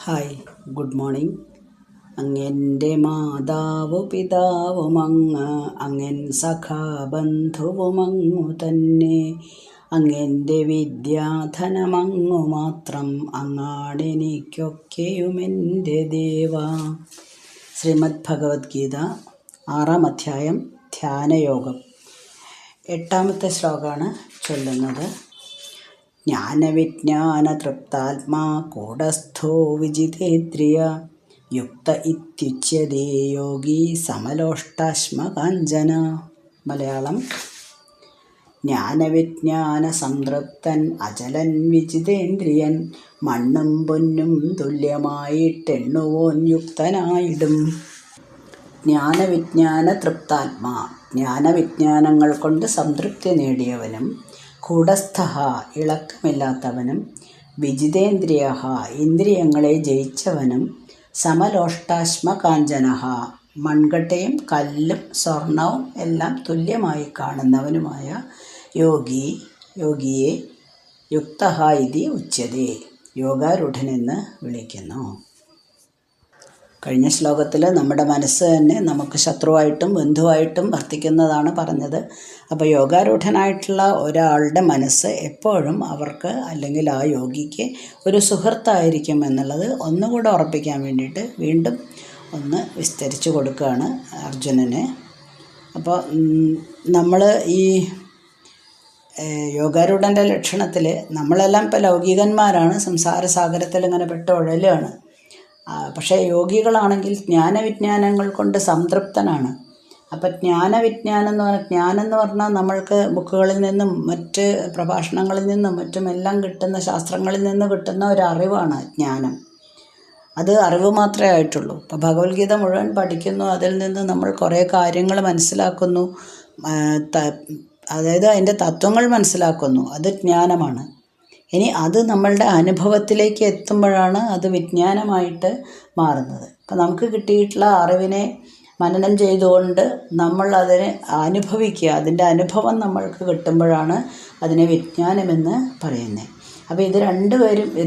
Hi, good morning. അങ്ങെൻ്റെ മാതാവു പിതാവുമങ്ങ്, അങ്ങൻ സഖാബന്ധുവുമങ്ങു തന്നെ. അങ്ങെൻ്റെ വിദ്യാധനമങ്ങു മാത്രം, അങ്ങാണെനിക്കൊക്കെയുമെൻ്റെ ദേവ. ശ്രീമദ് ഭഗവത്ഗീത 6-ാം അധ്യായം ധ്യാനയോഗം. 8-ാമത്തെ ശ്ലോകമാണ് ചൊല്ലുന്നത്. ജ്ഞാനവിജ്ഞാനതൃപ്താത്മാ കൂടസ്ഥോ വിജിതേന്ദ്രിയ, യുക്ത ഇത്യുച്യതേ യോഗി സമലോഷ്ടാശ്മകാഞ്ചന. മലയാളം. ജ്ഞാനവിജ്ഞാന സംതൃപ്തൻ അചലൻ വിജിതേന്ദ്രിയൻ, മണ്ണും പൊന്നും തുല്യമായിട്ടെണ്ണുവോൻ യുക്തനായിടും. ജ്ഞാനവിജ്ഞാന തൃപ്താത്മാ, ജ്ഞാനവിജ്ഞാനങ്ങൾ കൊണ്ട് സംതൃപ്തി നേടിയവനും, കൂടസ്ഥഃ ഇളക്കമില്ലാത്തവനും, വിജിതേന്ദ്രിയഃ ഇന്ദ്രിയങ്ങളെ ജയിച്ചവനും, സമലോഷ്ടാശ്മകാഞ്ചനഃ മൺകട്ടയും കല്ലും സ്വർണവും എല്ലാം തുല്യമായി കാണുന്നവനുമായ യോഗിയെ യുക്തഃ ഇതി ഉച്യതേ, യോഗാരൂഢനെന്ന് വിളിക്കുന്നു. കഴിഞ്ഞ ശ്ലോകത്തിൽ നമ്മുടെ മനസ്സ് തന്നെ നമുക്ക് ശത്രുവായിട്ടും ബന്ധുവായിട്ടും വർത്തിക്കുന്നതാണ് പറഞ്ഞത്. അപ്പോൾ യോഗാരൂഢനായിട്ടുള്ള ഒരാളുടെ മനസ്സ് എപ്പോഴും അവർക്ക് അല്ലെങ്കിൽ ആ യോഗിക്ക് ഒരു സുഹൃത്തായിരിക്കും എന്നുള്ളത് ഒന്നുകൂടെ ഉറപ്പിക്കാൻ വേണ്ടിയിട്ട് വീണ്ടും ഒന്ന് വിസ്തരിച്ച് കൊടുക്കുകയാണ് അർജുനന്. അപ്പോൾ നമ്മൾ ഈ യോഗാരൂഢൻ്റെ ലക്ഷണത്തിൽ നമ്മളെല്ലാം ഇപ്പോൾ ലൗകികന്മാരാണ്, സംസാര സാഗരത്തിൽ ഇങ്ങനെ പെട്ട് ഉഴലുകയാണ്. പക്ഷേ യോഗികളാണെങ്കിൽ ജ്ഞാനവിജ്ഞാനങ്ങൾ കൊണ്ട് സംതൃപ്തനാണ്. അപ്പം ജ്ഞാനം എന്ന് പറഞ്ഞാൽ നമ്മൾക്ക് ബുക്കുകളിൽ നിന്നും മറ്റ് പ്രഭാഷണങ്ങളിൽ നിന്നും മറ്റുമെല്ലാം കിട്ടുന്ന, ശാസ്ത്രങ്ങളിൽ നിന്ന് കിട്ടുന്ന ഒരു അറിവാണ് ജ്ഞാനം. അത് അറിവ് മാത്രമേ ആയിട്ടുള്ളൂ. ഇപ്പോൾ ഭഗവത്ഗീത മുഴുവൻ പഠിക്കുന്നു, അതിൽ നിന്ന് നമ്മൾ കുറേ കാര്യങ്ങൾ മനസ്സിലാക്കുന്നു, അതായത് അതിൻ്റെ തത്വങ്ങൾ മനസ്സിലാക്കുന്നു. അത് ജ്ഞാനമാണ്. ഇനി അത് നമ്മളുടെ അനുഭവത്തിലേക്ക് എത്തുമ്പോഴാണ് അത് വിജ്ഞാനമായിട്ട് മാറുന്നത്. അപ്പം നമുക്ക് കിട്ടിയിട്ടുള്ള അറിവിനെ മനനം ചെയ്തുകൊണ്ട് നമ്മൾ അതിനെ അനുഭവിക്കുക, അതിൻ്റെ അനുഭവം നമ്മൾക്ക് കിട്ടുമ്പോഴാണ് അതിനെ വിജ്ഞാനമെന്ന് പറയുന്നത്. അപ്പോൾ ഇത്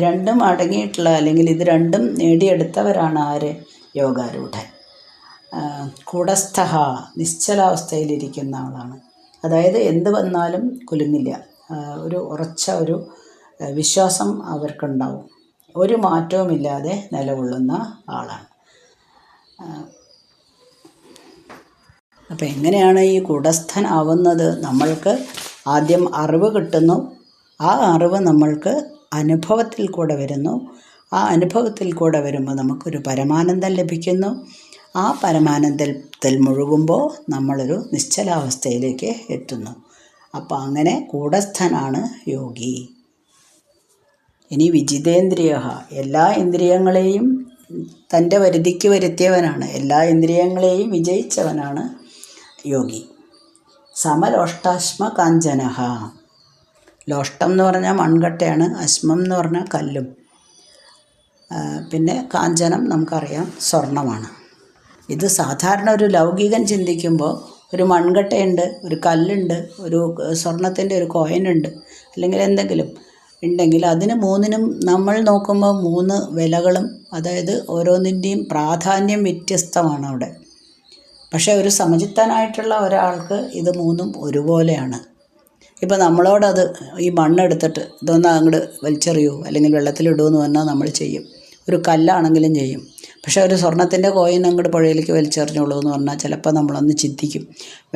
രണ്ടും അടങ്ങിയിട്ടുള്ള, അല്ലെങ്കിൽ ഇത് രണ്ടും നേടിയെടുത്തവരാണ് ആര്? യോഗാരൂഢൻ. കൂടസ്ഥഃ നിശ്ചലാവസ്ഥയിലിരിക്കുന്ന ആളാണ്. അതായത് എന്ത് വന്നാലും കുലുങ്ങില്ല, ഒരു ഉറച്ച ഒരു വിശ്വാസം അവർക്കുണ്ടാവും, ഒരു മാറ്റവുമില്ലാതെ നിലകൊള്ളുന്ന ആളാണ്. അപ്പോൾ എങ്ങനെയാണ് ഈ കൂടസ്ഥനാവുന്നത്? നമ്മൾക്ക് ആദ്യം അറിവ് കിട്ടുന്നു, ആ അറിവ് നമ്മൾക്ക് അനുഭവത്തിൽ കൂടെ വരുന്നു, ആ അനുഭവത്തിൽ കൂടെ വരുമ്പോൾ നമുക്കൊരു പരമാനന്ദം ലഭിക്കുന്നു. ആ പരമാനന്ദത്തിൽ മുഴുകുമ്പോൾ നമ്മളൊരു നിശ്ചലാവസ്ഥയിലേക്ക് എത്തുന്നു. അപ്പോൾ അങ്ങനെ കൂടസ്ഥനാണ് യോഗി. ഇനി വിജിതേന്ദ്രിയ, എല്ലാ ഇന്ദ്രിയങ്ങളെയും തൻ്റെ വരുതിക്ക് വരുത്തിയവനാണ്, എല്ലാ ഇന്ദ്രിയങ്ങളെയും വിജയിച്ചവനാണ് യോഗി. സമലോഷ്ടാശ്മകാഞ്ചനഃ, ലോഷ്ടം എന്ന് പറഞ്ഞാൽ മൺകട്ടയാണ്, അശ്മം എന്ന് പറഞ്ഞാൽ കല്ലും, പിന്നെ കാഞ്ചനം നമുക്കറിയാം സ്വർണമാണ്. ഇത് സാധാരണ ഒരു ലൗകികൻ ചിന്തിക്കുമ്പോൾ ഒരു മൺകട്ടയുണ്ട്, ഒരു കല്ലുണ്ട്, ഒരു സ്വർണത്തിൻ്റെ ഒരു കോയിനുണ്ട്, അല്ലെങ്കിൽ എന്തെങ്കിലും ഉണ്ടെങ്കിൽ അതിന് മൂന്നിനും നമ്മൾ നോക്കുമ്പോൾ 3 വിലകളും, അതായത് ഓരോന്നിൻ്റെയും പ്രാധാന്യം വ്യത്യസ്തമാണ് അവിടെ. പക്ഷേ ഒരു സമചിത്തനായിട്ടുള്ള ഒരാൾക്ക് ഇത് 3ഉം ഒരുപോലെയാണ്. ഇപ്പോൾ നമ്മളോടത് ഈ മണ്ണെടുത്തിട്ട് ഇതൊന്ന് അങ്ങോട്ട് വലിച്ചെറിയൂ അല്ലെങ്കിൽ വെള്ളത്തിലിടുമെന്ന് പറഞ്ഞാൽ നമ്മൾ ചെയ്യും, ഒരു കല്ലാണെങ്കിലും ചെയ്യും. പക്ഷേ ഒരു സ്വർണത്തിൻ്റെ കോയിൻ അങ്ങോട്ട് പുഴയിലേക്ക് വലിച്ചെറിഞ്ഞോളൂ എന്ന് പറഞ്ഞാൽ ചിലപ്പോൾ നമ്മളൊന്ന് ചിന്തിക്കും,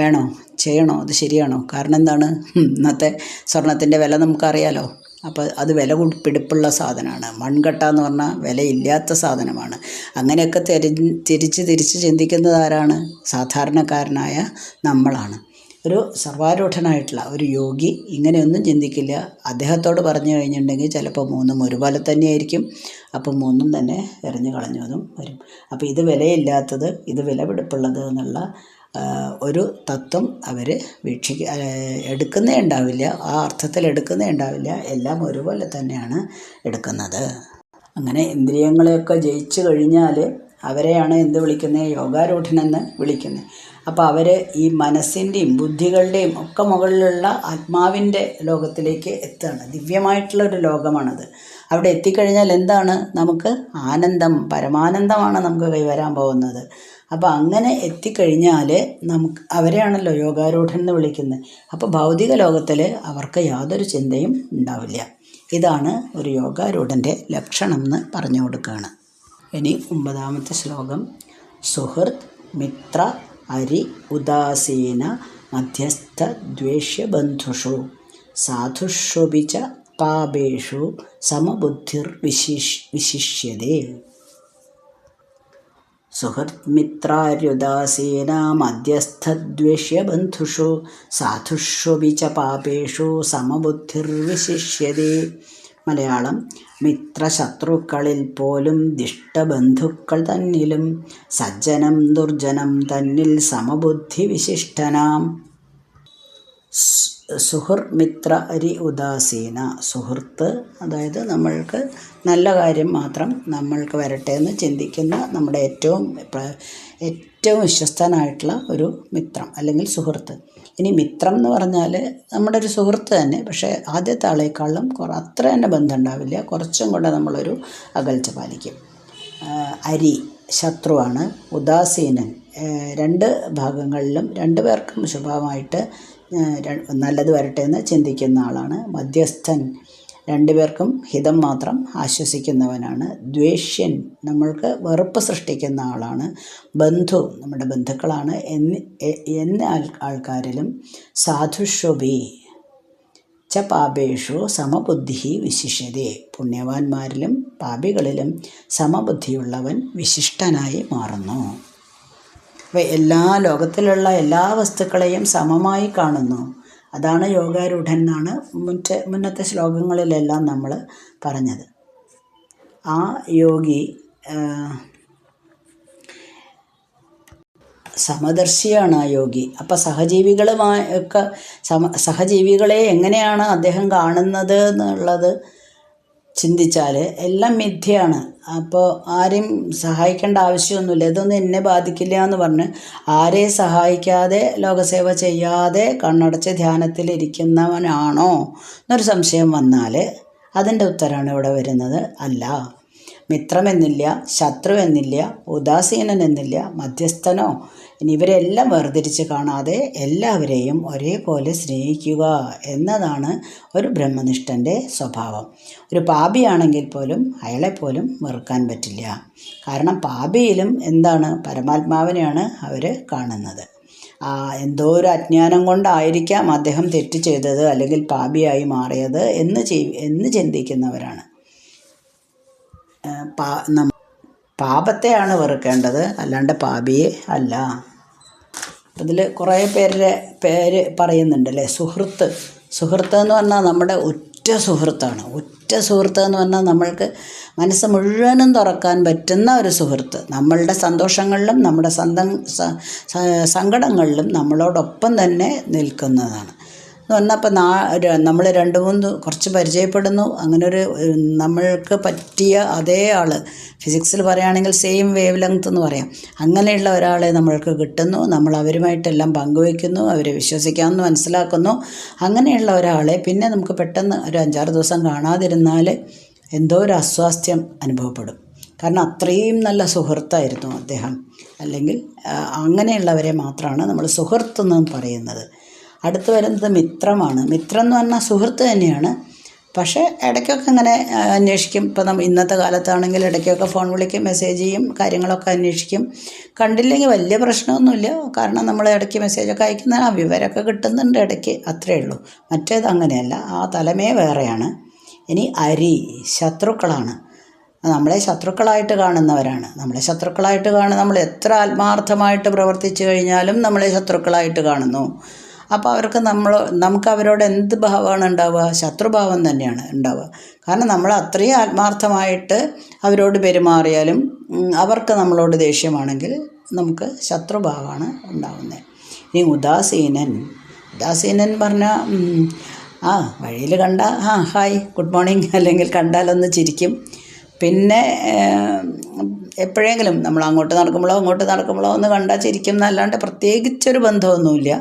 വേണോ, ചെയ്യണോ, അത് ശരിയാണോ? കാരണം എന്താണ്? ഇന്നത്തെ സ്വർണത്തിൻ്റെ വില നമുക്കറിയാലോ. അപ്പോൾ അത് വില പിടിപ്പുള്ള സാധനമാണ്. മൺകട്ട എന്ന് പറഞ്ഞാൽ വിലയില്ലാത്ത സാധനമാണ്. അങ്ങനെയൊക്കെ തിരിച്ച് ചിന്തിക്കുന്നത് ആരാണ്? സാധാരണക്കാരനായ നമ്മളാണ്. ഒരു സർവാരൂഢനായിട്ടുള്ള ഒരു യോഗി ഇങ്ങനെയൊന്നും ചിന്തിക്കില്ല. അദ്ദേഹത്തോട് പറഞ്ഞു കഴിഞ്ഞിട്ടുണ്ടെങ്കിൽ ചിലപ്പോൾ 3ഉം ഒരുപോലെ തന്നെയായിരിക്കും. അപ്പോൾ 3ഉം തന്നെ എറിഞ്ഞു കളഞ്ഞതും വരും. അപ്പോൾ ഇത് വിലയില്ലാത്തത്, ഇത് വിലപിടിപ്പുള്ളത് എന്നുള്ള ഒരു തത്വം അവർ എടുക്കുന്നേ ഉണ്ടാവില്ല, ആ അർത്ഥത്തിൽ എടുക്കുന്നേ ഉണ്ടാവില്ല. എല്ലാം ഒരുപോലെ തന്നെയാണ് എടുക്കുന്നത്. അങ്ങനെ ഇന്ദ്രിയങ്ങളെയൊക്കെ ജയിച്ചു കഴിഞ്ഞാൽ അവരെയാണ് എന്ത് വിളിക്കുന്നത്? യോഗാരൂഢനെന്ന് വിളിക്കുന്നത്. അപ്പോൾ അവർ ഈ മനസ്സിൻ്റെയും ബുദ്ധികളുടെയും ഒക്കെ മുകളിലുള്ള ആത്മാവിൻ്റെ ലോകത്തിലേക്ക് എത്തുകയാണ്. ദിവ്യമായിട്ടുള്ളൊരു ലോകമാണത്. അവിടെ എത്തിക്കഴിഞ്ഞാൽ എന്താണ് നമുക്ക് ആനന്ദം, പരമാനന്ദമാണ് നമുക്ക് കൈവരാൻ പോകുന്നത്. അപ്പോൾ അങ്ങനെ എത്തിക്കഴിഞ്ഞാൽ നമുക്ക് അവരെയാണല്ലോ യോഗാരൂഢൻ എന്ന് വിളിക്കുന്നത്. അപ്പോൾ ഭൗതിക ലോകത്തിൽ അവർക്ക് യാതൊരു ചിന്തയും ഉണ്ടാവില്ല. ഇതാണ് ഒരു യോഗാരൂഢൻ്റെ ലക്ഷണം എന്ന് പറഞ്ഞു കൊടുക്കുകയാണ്. ഇനി 9ാമത്തെ ശ്ലോകം. സുഹൃത് മിത്ര അരി ഉദാസീന മധ്യസ്ഥ ദ്വേഷ്യ ബന്ധുഷു സാധുഷ്വപി ച പാപേഷു സമബുദ്ധിർ വിശിഷ്യതേ. സുഹൃത് മിത്രാര്യുദാസീന മധ്യസ്ഥദ്വേഷ്യ ബന്ധുഷു സാധുഷ്വപി ച പാപേഷു സമബുദ്ധിർ വിശിഷ്യതേ. മലയാളം. മിത്രശത്രുക്കളിൽ പോലും ദിഷ്ടബന്ധുക്കൾ തന്നിലും സജ്ജനം ദുർജനം തന്നിൽ സമബുദ്ധി വിശിഷ്ടനാം. സുഹൃമിത്ര അരി ഉദാസീന. സുഹൃത്ത് അതായത് നമ്മൾക്ക് നല്ല കാര്യം മാത്രം നമ്മൾക്ക് വരട്ടെ എന്ന് ചിന്തിക്കുന്ന നമ്മുടെ ഏറ്റവും വിശ്വസ്തനായിട്ടുള്ള ഒരു മിത്രം അല്ലെങ്കിൽ സുഹൃത്ത്. ഇനി മിത്രം എന്ന് പറഞ്ഞാൽ നമ്മുടെ ഒരു സുഹൃത്ത് തന്നെ, പക്ഷേ ആദ്യത്തെ ആളേക്കാളും അത്ര തന്നെ ബന്ധം ഉണ്ടാവില്ല, കുറച്ചും കൂടെ നമ്മളൊരു അകൽച്ച പാലിക്കും. അരി ശത്രുവാണ്. ഉദാസീനൻ രണ്ട് ഭാഗങ്ങളിലും രണ്ടു പേർക്കും ശുഭമായിട്ട് നല്ലത് വരട്ടെ എന്ന് ചിന്തിക്കുന്ന ആളാണ്. മധ്യസ്ഥൻ രണ്ടുപേർക്കും ഹിതം മാത്രം ആശ്വസിക്കുന്നവനാണ്. ദ്വേഷ്യൻ നമ്മൾക്ക് വെറുപ്പ് സൃഷ്ടിക്കുന്ന ആളാണ്. ബന്ധു നമ്മുടെ ബന്ധുക്കളാണ്. ആൾക്കാരിലും സാധുഷ്വപി ച പാപേഷു സമബുദ്ധി വിശിഷ്യതേ. പുണ്യവാന്മാരിലും പാപികളിലും സമബുദ്ധിയുള്ളവൻ വിശിഷ്ടനായി മാറുന്നു. അപ്പോൾ ലോകത്തിലുള്ള എല്ലാ വസ്തുക്കളെയും സമമായി കാണുന്നു. അതാണ് യോഗാരൂഢൻ എന്നാണ് മുന്നത്തെ ശ്ലോകങ്ങളിലെല്ലാം നമ്മൾ പറഞ്ഞത്. ആ യോഗി സമദർശിയാണ് ആ യോഗി. അപ്പോൾ സഹജീവികളെ എങ്ങനെയാണ് അദ്ദേഹം കാണുന്നത് എന്നുള്ളത് ചിന്തിച്ചാൽ എല്ലാം മിഥ്യയാണ്. അപ്പോൾ ആരെയും സഹായിക്കേണ്ട ആവശ്യമൊന്നുമില്ല. ഇതൊന്നും എന്നെ ബാധിക്കില്ല എന്ന് പറഞ്ഞ് ആരെയും സഹായിക്കാതെ ലോകസേവ ചെയ്യാതെ കണ്ണടച്ച് ധ്യാനത്തിലിരിക്കുന്നവനാണോ എന്നൊരു സംശയം വന്നാൽ അതിൻ്റെ ഉത്തരമാണ് ഇവിടെ വരുന്നത്. അല്ല. മിത്രമെന്നില്ല, ശത്രു എന്നില്ല, ഉദാസീനൻ എന്നില്ല, മധ്യസ്ഥനോ, ഇനി ഇവരെല്ലാം വേർതിരിച്ച് കാണാതെ എല്ലാവരെയും ഒരേപോലെ സ്നേഹിക്കുക എന്നതാണ് ഒരു ബ്രഹ്മനിഷ്ഠൻ്റെ സ്വഭാവം. ഒരു പാപിയാണെങ്കിൽ പോലും അയാളെപ്പോലും വെറുക്കാൻ പറ്റില്ല. കാരണം പാപിയിലും എന്താണ്, പരമാത്മാവിനെയാണ് അവർ കാണുന്നത്. എന്തോ ഒരു അജ്ഞാനം കൊണ്ടായിരിക്കാം അദ്ദേഹം തെറ്റ് ചെയ്തത് അല്ലെങ്കിൽ പാപിയായി മാറിയത് എന്ന് ചിന്തിക്കുന്നവരാണ്. പാപത്തെയാണ് വെറുക്കേണ്ടത്, അല്ലാണ്ട് പാപിയെ അല്ല. അതിൽ കുറേ പേര് പറയുന്നുണ്ടല്ലേ. സുഹൃത്ത് എന്ന് പറഞ്ഞാൽ നമ്മുടെ ഉറ്റ സുഹൃത്താണ്. ഉറ്റ സുഹൃത്ത് എന്ന് പറഞ്ഞാൽ നമ്മൾക്ക് മനസ്സ് മുഴുവനും തുറക്കാൻ പറ്റുന്ന ഒരു സുഹൃത്ത്. നമ്മളുടെ സന്തോഷങ്ങളിലും നമ്മുടെ സങ്കടങ്ങളിലും നമ്മളോടൊപ്പം തന്നെ നിൽക്കുന്നതാണ് എന്ന് പറഞ്ഞാൽ. അപ്പോൾ നമ്മൾ 2-3 കുറച്ച് പരിചയപ്പെടുന്നു, അങ്ങനൊരു നമ്മൾക്ക് പറ്റിയ അതേ ആൾ, ഫിസിക്സിൽ പറയുകയാണെങ്കിൽ സെയിം വേവ് ലെങ്ത് എന്ന് പറയാം, അങ്ങനെയുള്ള ഒരാളെ നമ്മൾക്ക് കിട്ടുന്നു. നമ്മൾ അവരുമായിട്ടെല്ലാം പങ്കുവയ്ക്കുന്നു, അവരെ വിശ്വസിക്കാമെന്ന് മനസ്സിലാക്കുന്നു. അങ്ങനെയുള്ള ഒരാളെ പിന്നെ നമുക്ക് പെട്ടെന്ന് ഒരു 5-6 ദിവസം കാണാതിരുന്നാൽ എന്തോ ഒരു അസ്വാസ്ഥ്യം അനുഭവപ്പെടും. കാരണം അത്രയും നല്ല സുഹൃത്തായിരുന്നു അദ്ദേഹം. അല്ലെങ്കിൽ അങ്ങനെയുള്ളവരെ മാത്രമാണ് നമ്മൾ സുഹൃത്തെന്ന് പറയുന്നത്. അടുത്ത് വരുന്നത് മിത്രമാണ്. മിത്രം എന്ന് പറഞ്ഞാൽ സുഹൃത്ത് തന്നെയാണ്, പക്ഷേ ഇടയ്ക്കൊക്കെ ഇങ്ങനെ അന്വേഷിക്കും. ഇപ്പോൾ ഇന്നത്തെ കാലത്താണെങ്കിൽ ഇടയ്ക്കൊക്കെ ഫോൺ വിളിക്കും, മെസ്സേജ് ചെയ്യും, കാര്യങ്ങളൊക്കെ അന്വേഷിക്കും. കണ്ടില്ലെങ്കിൽ വലിയ പ്രശ്നമൊന്നുമില്ല. കാരണം നമ്മൾ ഇടയ്ക്ക് മെസ്സേജൊക്കെ അയക്കുന്ന വിവരമൊക്കെ കിട്ടുന്നുണ്ട് ഇടയ്ക്ക്, അത്രയേ ഉള്ളൂ. മറ്റേത് അങ്ങനെയല്ല, ആ തലമേ വേറെയാണ്. ഇനി ശത്രുക്കളാണ്. നമ്മളെ ശത്രുക്കളായിട്ട് കാണുന്നവരാണ്. നമ്മൾ എത്ര ആത്മാർത്ഥമായിട്ട് പ്രവർത്തിച്ചു കഴിഞ്ഞാലും നമ്മളെ ശത്രുക്കളായിട്ട് കാണുന്നു. അപ്പോൾ നമുക്ക് അവരോട് എന്ത് ഭാവമാണ് ഉണ്ടാവുക? ശത്രുഭാവം തന്നെയാണ് ഉണ്ടാവുക. കാരണം നമ്മൾ അത്രയും ആത്മാർത്ഥമായിട്ട് അവരോട് പെരുമാറിയാലും അവർക്ക് നമ്മളോട് ദേഷ്യമാണെങ്കിൽ നമുക്ക് ശത്രുഭാവമാണ് ഉണ്ടാവുന്നത്. ഇനി ഉദാസീനൻ പറഞ്ഞാൽ വഴിയിൽ കണ്ടാൽ ഹായ് ഗുഡ് മോർണിംഗ് അല്ലെങ്കിൽ കണ്ടാലൊന്ന് ചിരിക്കും. പിന്നെ എപ്പോഴെങ്കിലും നമ്മൾ അങ്ങോട്ട് നടക്കുമ്പോഴോ ഒന്ന് കണ്ടാൽ ചിരിക്കും എന്നല്ലാണ്ട് പ്രത്യേകിച്ചൊരു ബന്ധമൊന്നുമില്ല.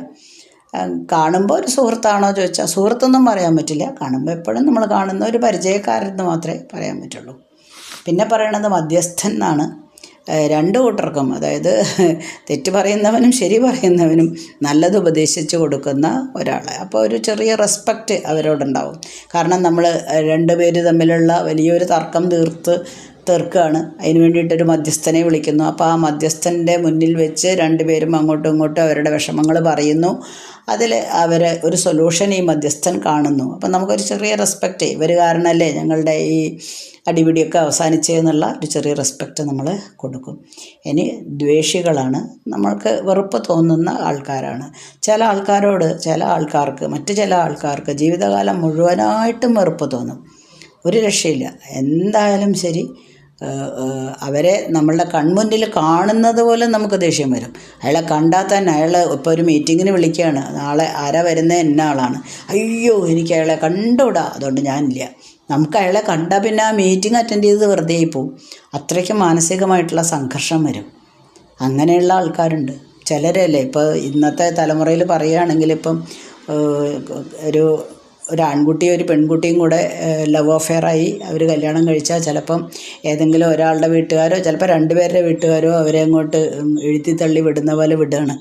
കാണുമ്പോൾ ഒരു സുഹൃത്താണോ ചോദിച്ചാൽ സുഹൃത്തൊന്നും പറയാൻ പറ്റില്ല. കാണുമ്പോൾ എപ്പോഴും നമ്മൾ കാണുന്ന ഒരു പരിചയക്കാരെന്ന് മാത്രമേ പറയാൻ പറ്റുള്ളൂ. പിന്നെ പറയണത് മധ്യസ്ഥൻ എന്നാണ്. രണ്ട് കൂട്ടർക്കും, അതായത് തെറ്റ് പറയുന്നവനും ശരി പറയുന്നവനും നല്ലത് ഉപദേശിച്ച് കൊടുക്കുന്ന ഒരാൾ. അപ്പോൾ ഒരു ചെറിയ റെസ്പെക്റ്റ് അവരോടുണ്ടാവും. കാരണം നമ്മൾ രണ്ടുപേര് തമ്മിലുള്ള വലിയൊരു തർക്കം തീർക്കുകയാണ്. അതിന് വേണ്ടിയിട്ടൊരു മധ്യസ്ഥനെ വിളിക്കുന്നു. അപ്പോൾ ആ മധ്യസ്ഥൻ്റെ മുന്നിൽ വെച്ച് രണ്ടുപേരും അങ്ങോട്ടും ഇങ്ങോട്ടും അവരുടെ വിഷമങ്ങൾ പറയുന്നു. അതിൽ അവർ ഒരു സൊല്യൂഷൻ ഈ മധ്യസ്ഥൻ കാണുന്നു. അപ്പം നമുക്കൊരു ചെറിയ റെസ്പെക്റ്റ്, ഇവർ കാരണമല്ലേ ഞങ്ങളുടെ ഈ അടിപിടിയൊക്കെ അവസാനിച്ചതെന്നുള്ള ഒരു ചെറിയ റെസ്പെക്റ്റ് നമ്മൾ കൊടുക്കും. ഇനി ദ്വേഷികളാണ്, നമ്മൾക്ക് വെറുപ്പ് തോന്നുന്ന ആൾക്കാരാണ്. ചില ആൾക്കാർക്ക് മറ്റു ചില ആൾക്കാർക്ക് ജീവിതകാലം മുഴുവനായിട്ടും വെറുപ്പ് തോന്നും. ഒരു രക്ഷയില്ല. എന്തായാലും ശരി, അവരെ നമ്മളുടെ കൺമുന്നിൽ കാണുന്നത് പോലെ നമുക്ക് ദേഷ്യം വരും. അയാളെ കണ്ടാൽ തന്നെ, അയാൾ ഇപ്പോൾ ഒരു മീറ്റിങ്ങിന് വിളിക്കുകയാണ്, നാളെ ആരാ വരുന്നത്, ഇന്ന ആളാണ്, അയ്യോ എനിക്ക് അയാളെ കണ്ടുകൂടാ, അതുകൊണ്ട് ഞാനില്ല. നമുക്ക് അയാളെ കണ്ടാൽ പിന്നെ ആ മീറ്റിംഗ് അറ്റൻഡ് ചെയ്ത് വെറുതെ ആയി പോവും. അത്രയ്ക്കും മാനസികമായിട്ടുള്ള സംഘർഷം വരും. അങ്ങനെയുള്ള ആൾക്കാരുണ്ട്. ചിലരല്ലേ ഇപ്പോൾ ഇന്നത്തെ തലമുറയിൽ പറയുകയാണെങ്കിൽ, ഇപ്പം ഒരു ആൺകുട്ടിയും ഒരു പെൺകുട്ടിയും കൂടെ ലവ് അഫെയറായി അവർ കല്യാണം കഴിച്ചാൽ ചിലപ്പം ഏതെങ്കിലും ഒരാളുടെ വീട്ടുകാരോ ചിലപ്പോൾ രണ്ടുപേരുടെ വീട്ടുകാരോ അവരെ അങ്ങോട്ട് എഴുത്തി തള്ളി വിടുന്ന പോലെ വിടുകയാണ്.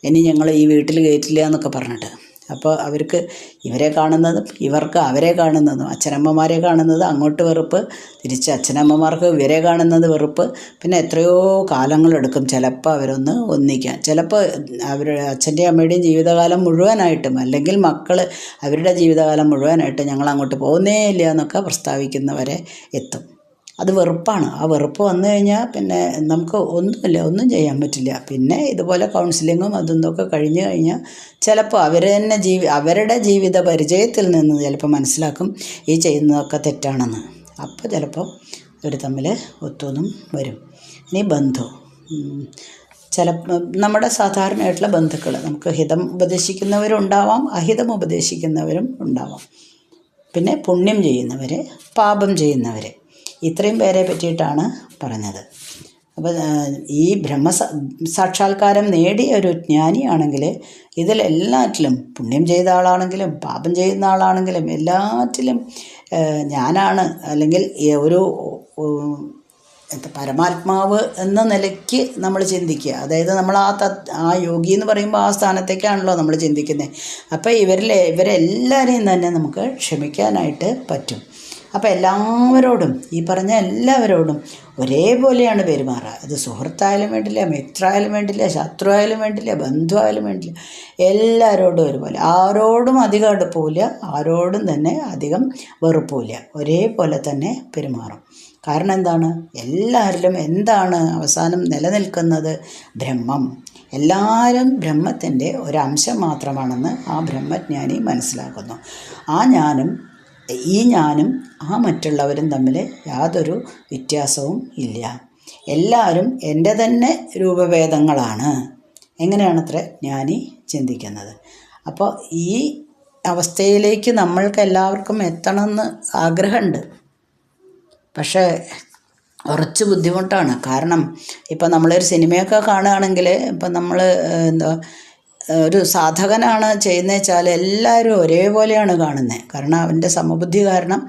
ഇനി ഞങ്ങൾ ഈ വീട്ടിൽ കയറ്റില്ല എന്നൊക്കെ പറഞ്ഞിട്ട്. അപ്പോൾ അവർക്ക് ഇവരെ കാണുന്നതും ഇവർക്ക് അവരെ കാണുന്നതും, അച്ഛനമ്മമാരെ കാണുന്നത് അങ്ങോട്ട് വെറുപ്പ്, തിരിച്ച് അച്ഛനമ്മമാർക്ക് ഇവരെ കാണുന്നത് വെറുപ്പ്. പിന്നെ എത്രയോ കാലങ്ങളെടുക്കും ചിലപ്പോൾ അവരൊന്ന് ഒന്നിക്കാൻ. ചിലപ്പോൾ അവരുടെ അച്ഛൻ്റെയും അമ്മയുടെയും ജീവിതകാലം മുഴുവനായിട്ടും, അല്ലെങ്കിൽ മക്കൾ അവരുടെ ജീവിതകാലം മുഴുവനായിട്ട് ഞങ്ങൾ അങ്ങോട്ട് പോകുന്നേ ഇല്ല എന്നൊക്കെ പ്രസ്താവിക്കുന്നവരെ എത്തും. അത് വെറുപ്പാണ്. ആ വെറുപ്പ് വന്നു കഴിഞ്ഞാൽ പിന്നെ നമുക്ക് ഒന്നും ചെയ്യാൻ പറ്റില്ല. പിന്നെ ഇതുപോലെ കൗൺസിലിങ്ങും അതൊക്കെ കഴിഞ്ഞ് കഴിഞ്ഞാൽ ചിലപ്പോൾ അവരുടെ ജീവിത പരിചയത്തിൽ നിന്ന് ചിലപ്പോൾ മനസ്സിലാക്കും ഈ ചെയ്യുന്നതൊക്കെ തെറ്റാണെന്ന്. അപ്പോൾ ചിലപ്പോൾ ഇവർ തമ്മിൽ ഒത്തൊന്നും വരും. ഇനി ബന്ധു, നമ്മുടെ സാധാരണയായിട്ടുള്ള ബന്ധുക്കൾ, നമുക്ക് ഹിതം ഉപദേശിക്കുന്നവരും ഉണ്ടാവാം, അഹിതം ഉപദേശിക്കുന്നവരും ഉണ്ടാവാം. പിന്നെ പുണ്യം ചെയ്യുന്നവർ, പാപം ചെയ്യുന്നവർ, ഇത്രയും പേരെ പറ്റിയിട്ടാണ് പറഞ്ഞത്. അപ്പോൾ ഈ സാക്ഷാത്കാരം നേടിയ ഒരു ജ്ഞാനിയാണെങ്കിൽ ഇതിലെല്ലാറ്റിലും, പുണ്യം ചെയ്ത ആളാണെങ്കിലും പാപം ചെയ്യുന്ന ആളാണെങ്കിലും എല്ലാറ്റിലും ഞാനാണ്, അല്ലെങ്കിൽ ഒരു പരമാത്മാവ് എന്ന നിലയ്ക്ക് നമ്മൾ ചിന്തിക്കുക. അതായത് നമ്മൾ ആ യോഗി എന്ന് പറയുമ്പോൾ ആ സ്ഥാനത്തേക്കാണല്ലോ നമ്മൾ ചിന്തിക്കുന്നത്. അപ്പോൾ ഇവരെല്ലാവരെയും തന്നെ നമുക്ക് ക്ഷമിക്കാനായിട്ട് പറ്റും. അപ്പോൾ എല്ലാവരോടും, ഈ പറഞ്ഞ എല്ലാവരോടും ഒരേപോലെയാണ് പെരുമാറുക. അത് സുഹൃത്തായാലും വേണ്ടില്ല, മിത്രമായാലും വേണ്ടില്ല, ശത്രു ആയാലും വേണ്ടില്ല, ബന്ധുവായാലും വേണ്ടില്ല, എല്ലാവരോടും ഒരുപോലെ. ആരോടും അധികം അടുപ്പമില്ല, ആരോടും തന്നെ അധികം വെറുപ്പമില്ല, ഒരേപോലെ തന്നെ പെരുമാറും. കാരണം എന്താണ്? എല്ലാവരിലും എന്താണ് അവസാനം നിലനിൽക്കുന്നത്? ബ്രഹ്മം. എല്ലാവരും ബ്രഹ്മത്തിൻ്റെ ഒരംശം മാത്രമാണെന്ന് ആ ബ്രഹ്മജ്ഞാനി മനസ്സിലാക്കുന്നു. ഈ ഞാനും ആ മറ്റുള്ളവരും തമ്മിൽ യാതൊരു വ്യത്യാസവും ഇല്ല. എല്ലാവരും എൻ്റെ തന്നെ രൂപഭേദങ്ങളാണ്. എങ്ങനെയാണത്രേ ജ്ഞാനി ചിന്തിക്കുന്നത്. അപ്പോൾ ഈ അവസ്ഥയിലേക്ക് നമ്മൾക്ക് എല്ലാവർക്കും എത്തണമെന്ന് ആഗ്രഹമുണ്ട്. പക്ഷേ കുറച്ച് ബുദ്ധിമുട്ടാണ്. കാരണം ഇപ്പം നമ്മളൊരു സിനിമയൊക്കെ കാണുകയാണെങ്കിൽ, ഇപ്പം നമ്മൾ ഒരു സാധകനാണ് ചെയ്യുന്നത് വെച്ചാൽ എല്ലാവരും ഒരേപോലെയാണ് കാണുന്നത്. കാരണം അവൻ്റെ സമബുദ്ധി കാരണം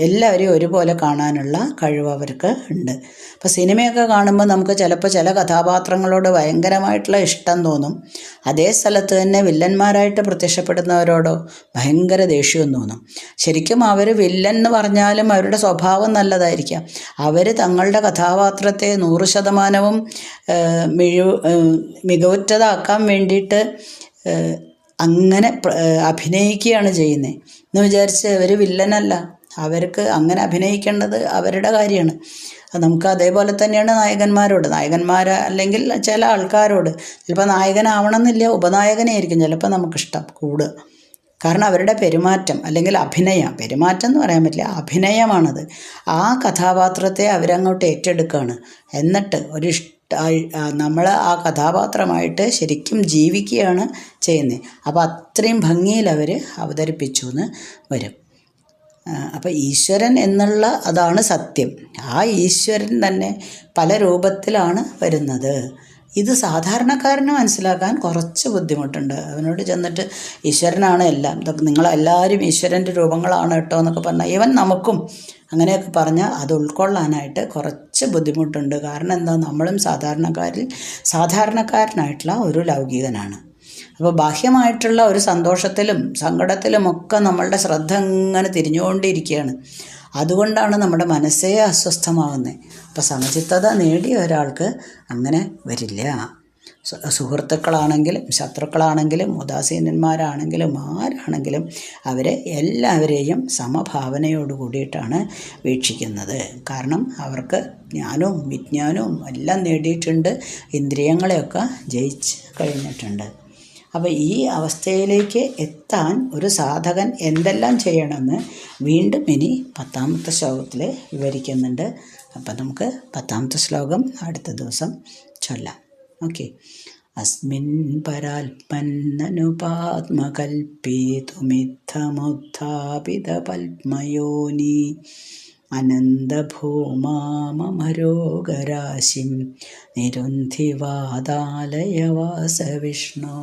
എല്ലാവരെയും ഒരുപോലെ കാണാനുള്ള കഴിവ് അവർക്ക് ഉണ്ട്. അപ്പോൾ സിനിമയൊക്കെ കാണുമ്പോൾ നമുക്ക് ചിലപ്പോൾ ചില കഥാപാത്രങ്ങളോട് ഭയങ്കരമായിട്ടുള്ള ഇഷ്ടം തോന്നും. അതേ സ്ഥലത്ത് തന്നെ വില്ലന്മാരായിട്ട് പ്രത്യക്ഷപ്പെടുന്നവരോടോ ഭയങ്കര ദേഷ്യവും തോന്നും. ശരിക്കും അവർ വില്ലൻ എന്ന് പറഞ്ഞാലും അവരുടെ സ്വഭാവം നല്ലതായിരിക്കാം. അവർ തങ്ങളുടെ കഥാപാത്രത്തെ 100% മികവുറ്റതാക്കാൻ വേണ്ടിയിട്ട് അങ്ങനെ അഭിനയിക്കുകയാണ് ചെയ്യുന്നത് എന്ന് വിചാരിച്ച് അവർ വില്ലനല്ല. അവർക്ക് അങ്ങനെ അഭിനയിക്കേണ്ടത് അവരുടെ കാര്യമാണ്. നമുക്ക് അതേപോലെ തന്നെയാണ് അല്ലെങ്കിൽ ചില ആൾക്കാരോട് ചിലപ്പോൾ നായകനാവണമെന്നില്ല, ഉപനായകനായിരിക്കും ചിലപ്പോൾ നമുക്കിഷ്ടം കൂടുക. കാരണം അവരുടെ പെരുമാറ്റം, അല്ലെങ്കിൽ പെരുമാറ്റം എന്ന് പറയാൻ പറ്റില്ല, അഭിനയമാണത്. ആ കഥാപാത്രത്തെ അവരങ്ങോട്ട് ഏറ്റെടുക്കുകയാണ്. എന്നിട്ട് നമ്മൾ ആ കഥാപാത്രമായിട്ട് ശരിക്കും ജീവിക്കുകയാണ് ചെയ്യുന്നത്. അപ്പോൾ അത്രയും ഭംഗിയിൽ അവർ അവതരിപ്പിച്ചു എന്ന് വരും. അപ്പോൾ ഈശ്വരൻ അതാണ് സത്യം. ആ ഈശ്വരൻ തന്നെ പല രൂപത്തിലാണ് വരുന്നത്. ഇത് സാധാരണക്കാരന് മനസ്സിലാക്കാൻ കുറച്ച് ബുദ്ധിമുട്ടുണ്ട്. അവനോട് ചെന്നിട്ട് ഈശ്വരനാണ് എല്ലാം, ഇതൊക്കെ നിങ്ങളെല്ലാവരും ഈശ്വരൻ്റെ രൂപങ്ങളാണ് കേട്ടോ എന്നൊക്കെ പറഞ്ഞാൽ ഇവൻ നമുക്കും അങ്ങനെയൊക്കെ പറഞ്ഞാൽ അത് ഉൾക്കൊള്ളാനായിട്ട് കുറച്ച് ബുദ്ധിമുട്ടുണ്ട്. കാരണം എന്താ, നമ്മളും സാധാരണക്കാരനായിട്ടുള്ള ഒരു ലൗകികനാണ്. അപ്പോൾ ബാഹ്യമായിട്ടുള്ള ഒരു സന്തോഷത്തിലും സങ്കടത്തിലുമൊക്കെ നമ്മളുടെ ശ്രദ്ധ ഇങ്ങനെ തിരിഞ്ഞുകൊണ്ടിരിക്കുകയാണ്. അതുകൊണ്ടാണ് നമ്മുടെ മനസ്സേ അസ്വസ്ഥമാകുന്നത്. അപ്പോൾ സമചിത്തത നേടിയ ഒരാൾക്ക് അങ്ങനെ വരില്ല. സുഹൃത്തുക്കളാണെങ്കിലും ശത്രുക്കളാണെങ്കിലും ഉദാസീനന്മാരാണെങ്കിലും ആരാണെങ്കിലും അവരെ എല്ലാവരെയും സമഭാവനയോട് കൂടിയിട്ടാണ് വീക്ഷിക്കുന്നത്. കാരണം അവർക്ക് ജ്ഞാനവും വിജ്ഞാനവും എല്ലാം നേടിയിട്ടുണ്ട്, ഇന്ദ്രിയങ്ങളെയൊക്കെ ജയിച്ച് കഴിഞ്ഞിട്ടുണ്ട്. അപ്പോൾ ഈ അവസ്ഥയിലേക്ക് എത്താൻ ഒരു സാധകൻ എന്തെല്ലാം ചെയ്യണമെന്ന് വീണ്ടും ഇനി 10ാമത്തെ ശ്ലോകത്തിൽ വിവരിക്കുന്നുണ്ട്. അപ്പം നമുക്ക് 10ാമത്തെ ശ്ലോകം അടുത്ത ദിവസം ചൊല്ലാം. ഓക്കെ. അസ്മിൻ പരാത്മകൽപ്പന്നനുപാത്മകൽപ്പേതുമിത്തമുത്ഥാപിത പത്മയോനി അനന്തഭൂമാമരോഗരാശിം നിരുന്ധിവാദാലയവാസ വിഷ്ണു.